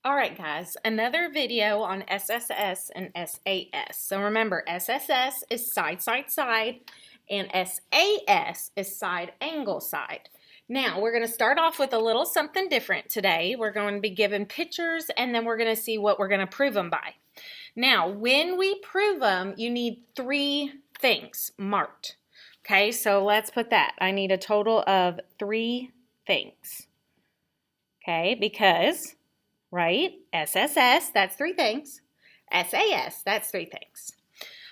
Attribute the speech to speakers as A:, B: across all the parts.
A: All right, guys, another video on SSS and SAS. So remember, SSS is side, side, side, and SAS is side, angle, side. Now, we're going to start off with a little something different today. We're going to be given pictures, and then we're going to see what we're going to prove them by. Now, when we prove them, you need 3 things marked. Okay, so let's put that. I need a total of 3 things. Okay, because... right? SSS, that's 3 things. SAS, that's 3 things.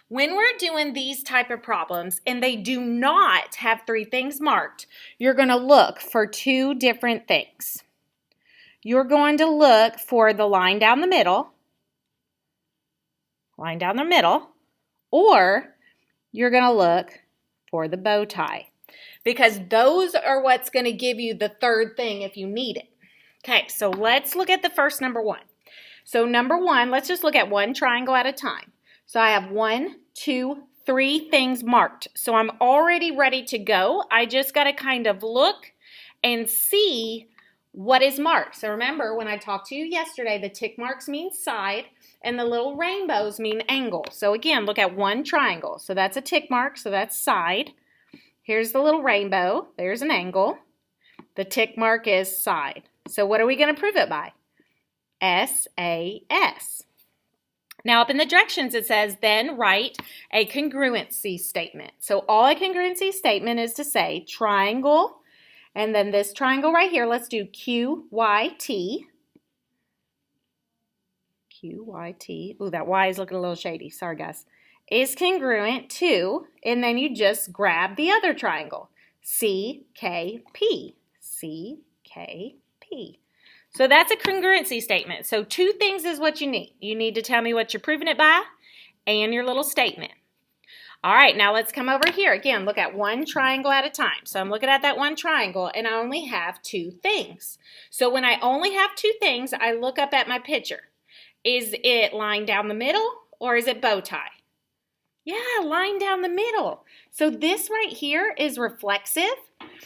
A: When we're doing these type of problems and they do not have 3 things marked, you're going to look for 2 different things. You're going to look for the line down the middle, or you're going to look for the bow tie, because those are what's going to give you the 3rd thing if you need it. Okay, so let's look at the first number 1. So number 1, let's just look at one triangle at a time. So I have 1, 2, 3 things marked. So I'm already ready to go. I just got to kind of look and see what is marked. So remember, when I talked to you yesterday, the tick marks mean side and the little rainbows mean angle. So again, look at one triangle. So that's a tick mark, so that's side. Here's the little rainbow. There's an angle. The tick mark is side. So what are we going to prove it by? SAS. Now up in the directions it says, then write a congruency statement. So all a congruency statement is to say triangle, and then this triangle right here, let's do QYT. QYT. Ooh, that Y is looking a little shady. Sorry, guys. Is congruent to, and then you just grab the other triangle. CKP. CKP. So that's a congruency statement. So 2 things is what you need. You need to tell me what you're proving it by and your little statement. All right, now let's come over here. Again, look at one triangle at a time. So I'm looking at that one triangle, and I only have 2 things. So when I only have 2 things, I look up at my picture. Is it line down the middle, or is it bow tie? Yeah, line down the middle. So this right here is reflexive.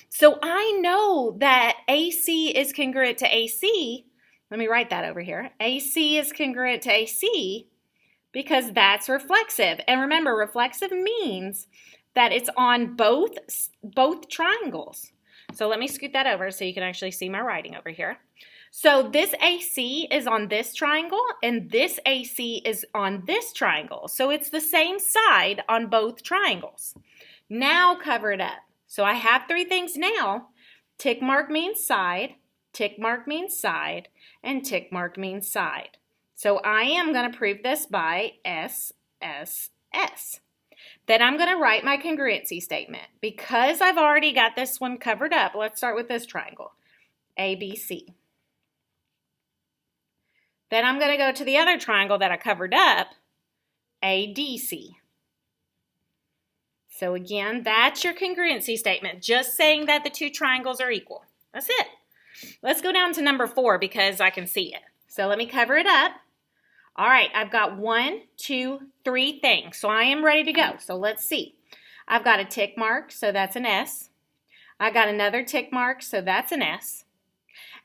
A: So I know that AC is congruent to AC. Let me write that over here. AC is congruent to AC because that's reflexive. And remember, reflexive means that it's on both triangles. So let me scoot that over so you can actually see my writing over here. So this AC is on this triangle, and this AC is on this triangle. So it's the same side on both triangles. Now cover it up. So I have 3 things now. Tick mark means side, tick mark means side, and tick mark means side. So I am going to prove this by SSS. Then I'm going to write my congruency statement. Because I've already got this one covered up, let's start with this triangle, ABC. Then I'm going to go to the other triangle that I covered up, ADC. So again, that's your congruency statement, just saying that the 2 triangles are equal. That's it. Let's go down to number 4 because I can see it. So let me cover it up. All right, I've got 1, 2, 3 things. So I am ready to go. So let's see. I've got a tick mark, so that's an S. I got another tick mark, so that's an S.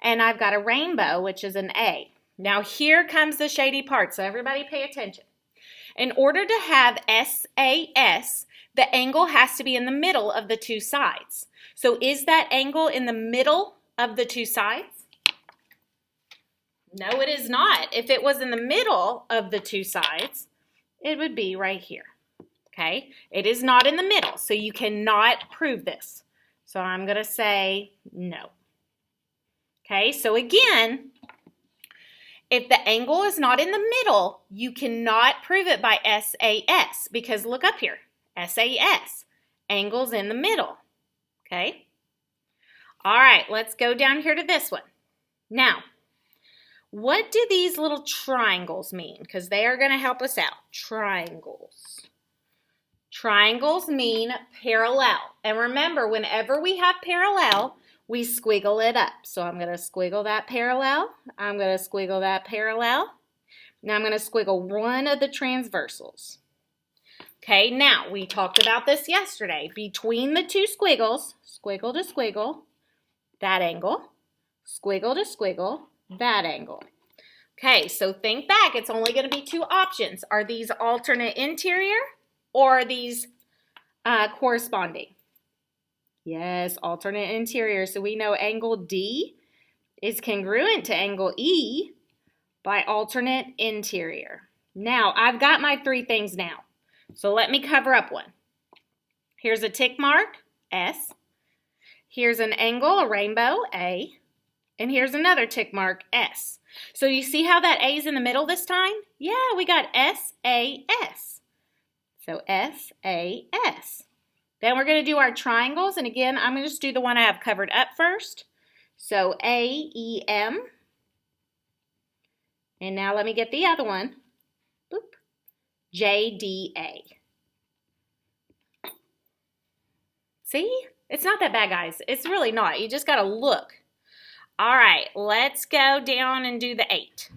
A: And I've got a rainbow, which is an A. Now here comes the shady part, so everybody pay attention. In order to have SAS, the angle has to be in the middle of the 2 sides. So is that angle in the middle of the 2 sides? No, it is not. If it was in the middle of the 2 sides, it would be right here. Okay? It is not in the middle, so you cannot prove this. So I'm going to say no. Okay, so again, if the angle is not in the middle, you cannot prove it by SAS, because look up here, SAS, angle's in the middle, okay? All right, let's go down here to this one. Now, what do these little triangles mean? Because they are going to help us out. Triangles. Triangles mean parallel. And remember, whenever we have parallel, we squiggle it up. So I'm going to squiggle that parallel. I'm going to squiggle that parallel. Now I'm going to squiggle one of the transversals. Okay, now we talked about this yesterday. Between the 2 squiggles, squiggle to squiggle, that angle, squiggle to squiggle, that angle. Okay, so think back. It's only going to be two options. Are these alternate interior or are these corresponding? Yes, alternate interior. So we know angle D is congruent to angle E by alternate interior. Now, I've got my three things now. So let me cover up one. Here's a tick mark, S. Here's an angle, a rainbow, A. And here's another tick mark, S. So you see how that A is in the middle this time? Yeah, we got SAS. So SAS. Then we're going to do our triangles. And again, I'm going to just do the one I have covered up first. So AEM. And now let me get the other one. Boop. JDA. See? It's not that bad, guys. It's really not. You just got to look. All right, let's go down and do the 8.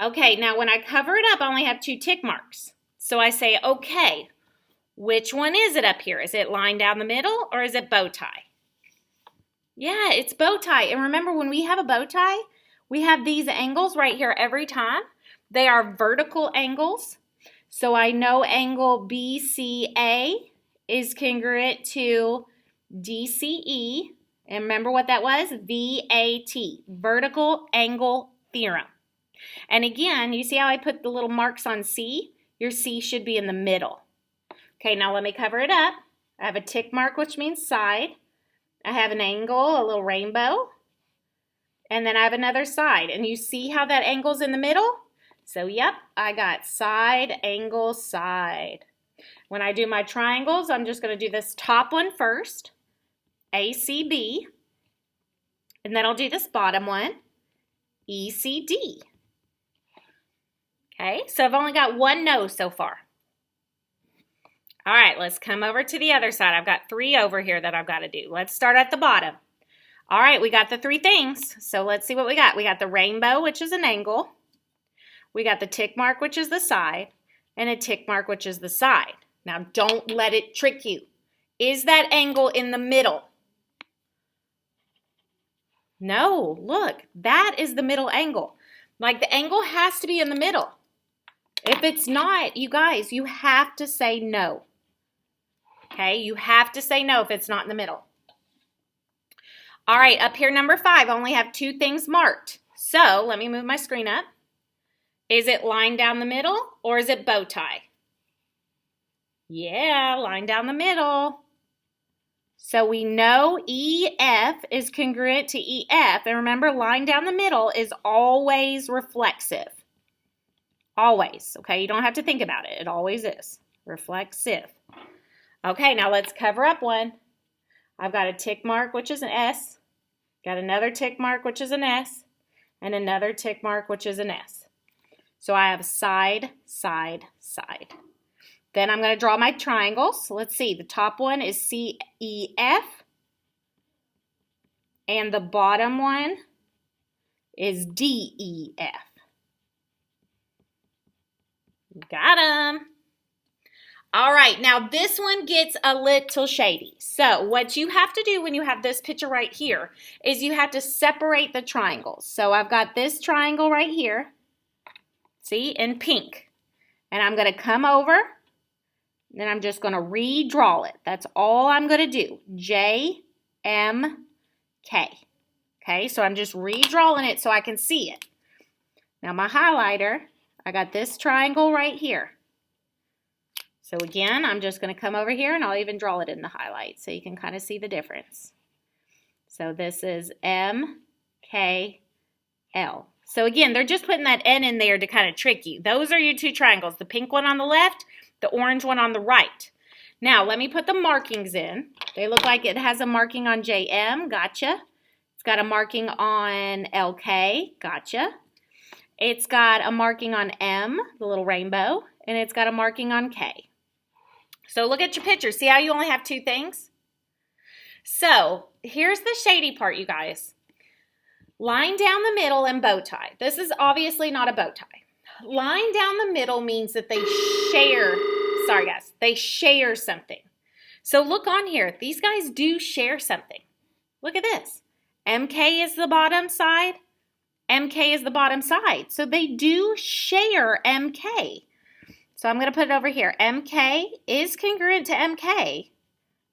A: Okay, now when I cover it up, I only have 2 tick marks. So I say, okay, which one is it up here? Is it line down the middle or is it bow tie? Yeah, it's bow tie. And remember, when we have a bow tie, we have these angles right here every time. They are vertical angles. So I know angle BCA is congruent to DCE. And remember what that was? VAT, vertical angle theorem. And again, you see how I put the little marks on C? Your C should be in the middle. Okay, now let me cover it up. I have a tick mark, which means side. I have an angle, a little rainbow. And then I have another side. And you see how that angle's in the middle? So, yep, I got side, angle, side. When I do my triangles, I'm just going to do this top one first. ACB, and then I'll do this bottom one, ECD. Okay, so I've only got one no so far. All right, let's come over to the other side. I've got 3 over here that I've got to do. Let's start at the bottom. All right, we got the 3 things, so let's see what we got. We got the rainbow, which is an angle. We got the tick mark, which is the side, and a tick mark, which is the side. Now, don't let it trick you. Is that angle in the middle? No, look, that is the middle angle. Like, the angle has to be in the middle. If it's not, you guys, you have to say no. Okay, you have to say no if it's not in the middle. All right, up here, number 5, I only have 2 things marked. So, let me move my screen up. Is it line down the middle or is it bow tie? Yeah, line down the middle. So we know EF is congruent to EF. And remember, line down the middle is always reflexive. Always, okay? You don't have to think about it. It always is. Reflexive. Okay, now let's cover up one. I've got a tick mark, which is an S. Got another tick mark, which is an S. And another tick mark, which is an S. So I have side, side, side. Then I'm going to draw my triangles. So let's see. The top one is CEF. And the bottom one is DEF. Got them. All right. Now this one gets a little shady. So what you have to do when you have this picture right here is you have to separate the triangles. So I've got this triangle right here. See, in pink. And I'm going to come over. Then I'm just going to redraw it. That's all I'm going to do. J, M, K. Okay, so I'm just redrawing it so I can see it. Now my highlighter, I got this triangle right here. So again, I'm just going to come over here and I'll even draw it in the highlight so you can kind of see the difference. So this is M, K, L. So again, they're just putting that N in there to kind of trick you. Those are your 2 triangles, the pink one on the left, the orange one on the right. Now, let me put the markings in. They look like it has a marking on JM, gotcha. It's got a marking on LK, gotcha. It's got a marking on M, the little rainbow, and it's got a marking on K. So look at your picture. See how you only have 2 things? So here's the shady part, you guys. Line down the middle and bow tie. This is obviously not a bow tie. Line down the middle means that they share, sorry guys, they share something. So look on here. These guys do share something. Look at this. MK is the bottom side. MK is the bottom side. So they do share MK. So I'm going to put it over here. MK is congruent to MK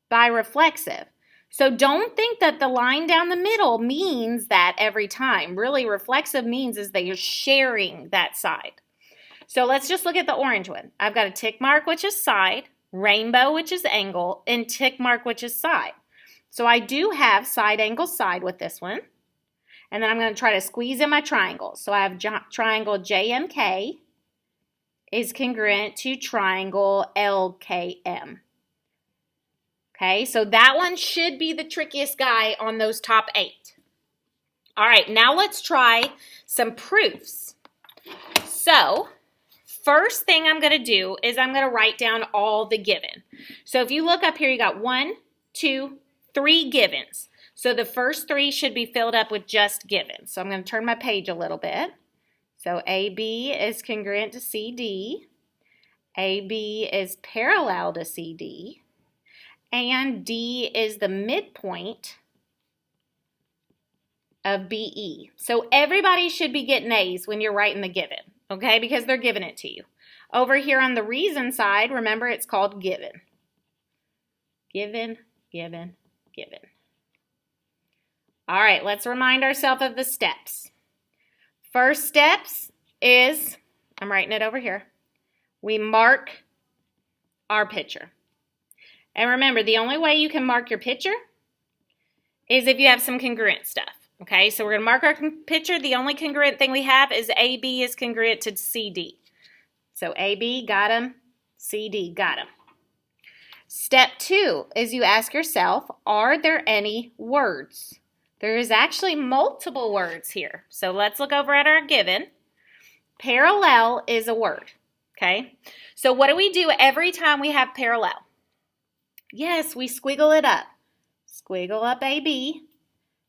A: by reflexive. So don't think that the line down the middle means that every time. Really, reflexive means is that you're sharing that side. So let's just look at the orange one. I've got a tick mark, which is side, rainbow, which is angle, and tick mark, which is side. So I do have side, angle, side with this one. And then I'm going to try to squeeze in my triangle. So I have triangle JMK is congruent to triangle LKM. Okay, so that one should be the trickiest guy on those top 8. All right, now let's try some proofs. So first thing I'm going to do is I'm going to write down all the given. So if you look up here, you got 1, 2, 3 givens. So the first 3 should be filled up with just givens. So I'm going to turn my page a little bit. So AB is congruent to CD. AB is parallel to CD. And D is the midpoint of BE. So everybody should be getting A's when you're writing the given, okay? Because they're giving it to you. Over here on the reason side, remember it's called given. Given, given, given. All right, let's remind ourselves of the steps. First steps is, I'm writing it over here, we mark our picture. And remember, the only way you can mark your picture is if you have some congruent stuff. Okay, so we're going to mark our picture. The only congruent thing we have is AB is congruent to CD. So AB, got him. CD, got him. Step 2 is you ask yourself, are there any words? There is actually multiple words here. So let's look over at our given. Parallel is a word. Okay, so what do we do every time we have parallel? Yes, we squiggle it up. Squiggle up AB.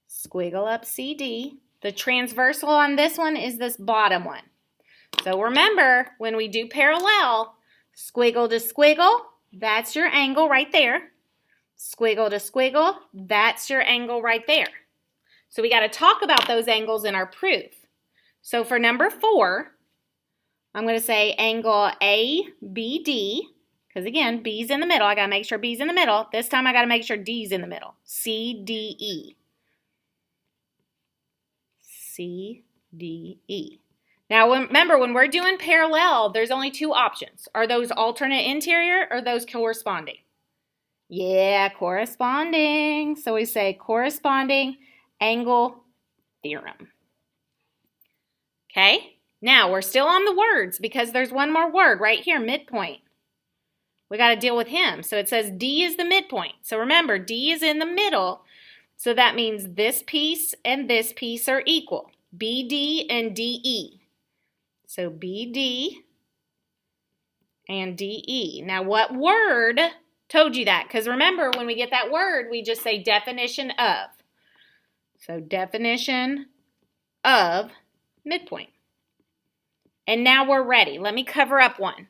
A: Squiggle up CD. The transversal on this one is this bottom one. So remember, when we do parallel, squiggle to squiggle, that's your angle right there. Squiggle to squiggle, that's your angle right there. So we got to talk about those angles in our proof. So for number 4, I'm going to say angle ABD. Because again, B's in the middle. I got to make sure B's in the middle. This time I got to make sure D's in the middle. CDE. CDE. Now remember, when we're doing parallel, there's only 2 options. Are those alternate interior or those corresponding? Yeah, corresponding. So we say corresponding angle theorem. Okay, now we're still on the words because there's one more word right here, midpoint. We got to deal with him. So it says D is the midpoint. So remember, D is in the middle. So that means this piece and this piece are equal. BD and DE. So BD and DE. Now what word told you that? Because remember, when we get that word, we just say definition of. So definition of midpoint. And now we're ready. Let me cover up one.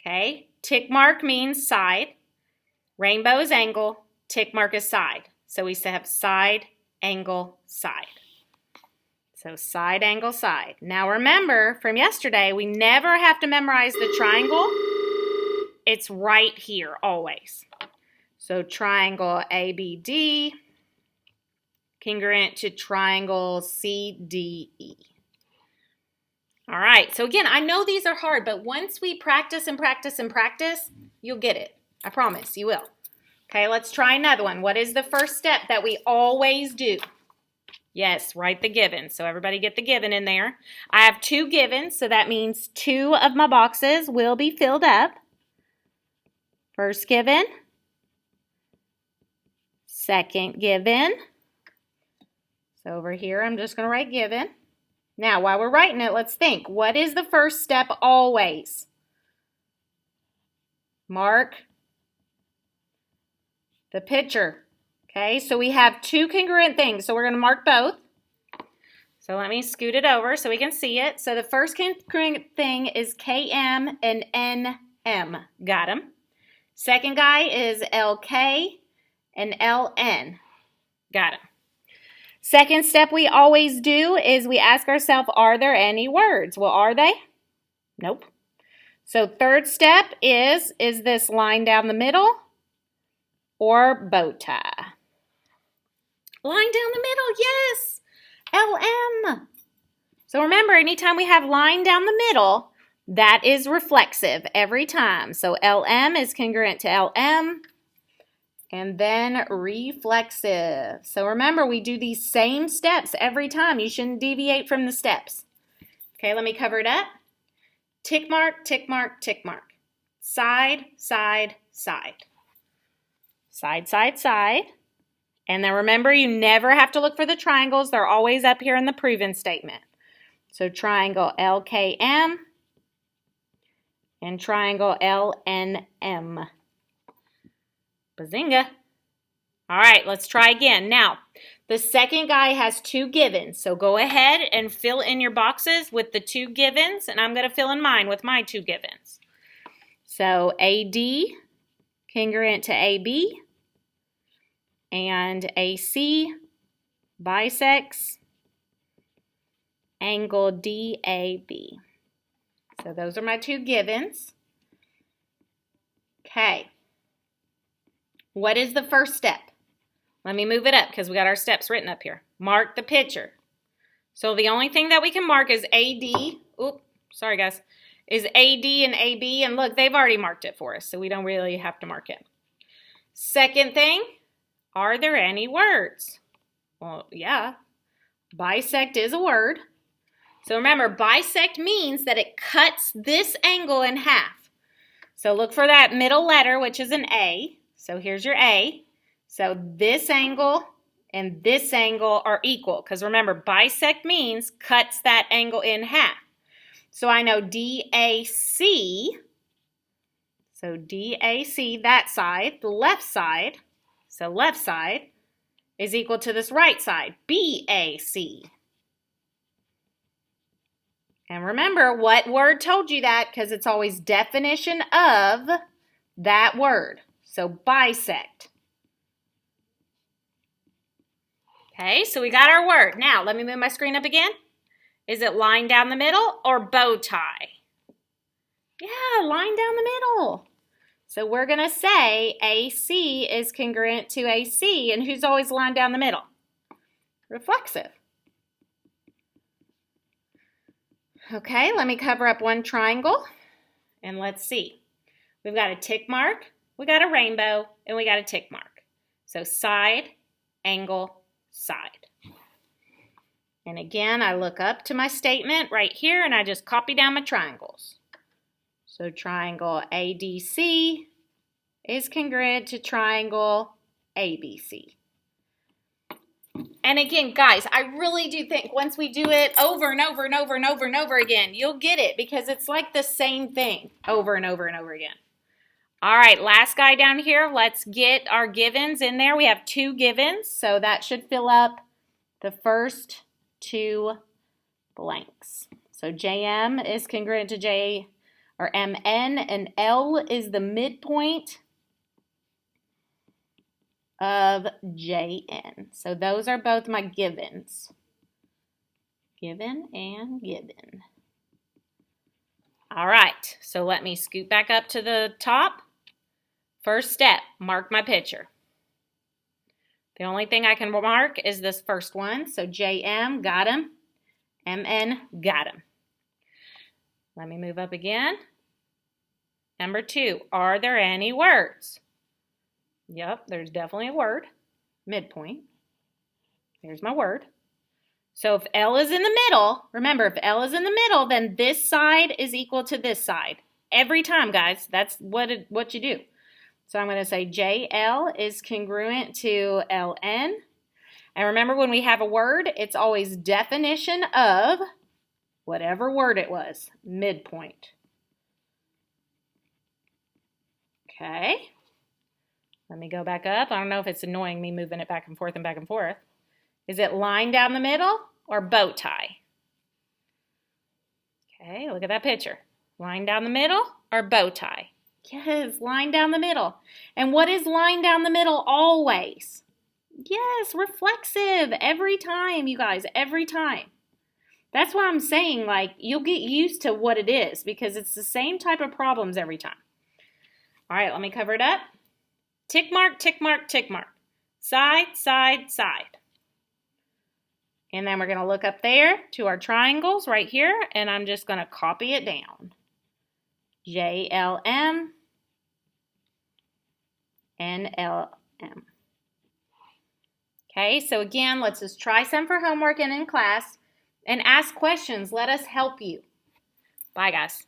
A: Okay. Tick mark means side. Rainbow is angle. Tick mark is side. So we have side, angle, side. So side, angle, side. Now remember from yesterday, we never have to memorize the triangle. It's right here always. So triangle ABD congruent to triangle CDE. All right, so again, I know these are hard, but once we practice and practice and practice, you'll get it. I promise you will. Okay, let's try another one. What is the first step that we always do? Yes, write the given. So everybody get the given in there. I have 2 givens, so that means 2 of my boxes will be filled up. First given. Second given. So over here, I'm just going to write given. Now, while we're writing it, let's think. What is the first step always? Mark the picture. Okay, so we have 2 congruent things. So we're going to mark both. So let me scoot it over so we can see it. So the first congruent thing is KM and NM. Got them. Second guy is LK and LN. Got them. Second step we always do is we ask ourselves, are there any words? Well, are they? Nope. So third step is this line down the middle or bow tie? Line down the middle, yes. LM. So remember, anytime we have line down the middle, that is reflexive every time. So LM is congruent to LM. And then reflexive. So remember, we do these same steps every time. You shouldn't deviate from the steps. Okay, let me cover it up. Tick mark, tick mark, tick mark. Side, side, side. Side, side, side. And then remember, you never have to look for the triangles. They're always up here in the proven statement. So triangle LKM and triangle LNM. Bazinga. All right, let's try again. Now, the second guy has two givens, so go ahead and fill in your boxes with the two givens, and I'm going to fill in mine with my two givens. So AD, congruent to AB, and AC bisects angle DAB. So those are my two givens. Okay. What is the first step? Let me move it up because we got our steps written up here. Mark the picture. So the only thing that we can mark is AD. Oops, sorry guys. Is AD and AB. And look, they've already marked it for us, so we don't really have to mark it. Second thing, are there any words? Well, yeah. Bisect is a word. So remember, bisect means that it cuts this angle in half. So look for that middle letter, which is an A. So here's your A. So this angle and this angle are equal because remember, bisect means cuts that angle in half. So I know DAC, so DAC, that side, the left side, so left side is equal to this right side, BAC. And remember, what word told you that? Because it's always definition of that word. So bisect. Okay, so we got our word. Now, let me move my screen up again. Is it line down the middle or bow tie? Yeah, line down the middle. So we're going to say AC is congruent to AC. And who's always line down the middle? Reflexive. Okay, let me cover up one triangle. And let's see. We've got a tick mark. We got a rainbow, and we got a tick mark. So side, angle, side. And again, I look up to my statement right here, and I just copy down my triangles. So triangle ADC is congruent to triangle ABC. And again, guys, I really do think once we do it over and over and over and over and over again, you'll get it because it's like the same thing over and over and over again. All right, last guy down here, let's get our givens in there. We have two givens, so that should fill up the first two blanks. So JM is congruent to MN, and L is the midpoint of JN. So those are both my givens. Given and given. All right, so let me scoot back up to the top. First step, mark my picture. The only thing I can mark is this first one. So JM, got him. MN, got him. Let me move up again. Number 2, are there any words? Yep, there's definitely a word. Midpoint. Here's my word. So if L is in the middle, remember, if L is in the middle, then this side is equal to this side. Every time, guys, that's what you do. So I'm going to say JL is congruent to LN. And remember, when we have a word, it's always definition of whatever word it was, midpoint. Okay. Let me go back up. I don't know if it's annoying me moving it back and forth and back and forth. Is it line down the middle or bow tie? Okay, look at that picture. Line down the middle or bow tie? Yes, line down the middle. And what is line down the middle always? Yes, reflexive every time, you guys, every time. That's why I'm saying, like, you'll get used to what it is because it's the same type of problems every time. All right, let me cover it up. Tick mark, tick mark, tick mark. Side, side, side. And then we're going to look up there to our triangles right here, and I'm just going to copy it down. JLM, NLM. Okay, so again, let's just try some for homework and in class, and ask questions. Let us help you. Bye, guys.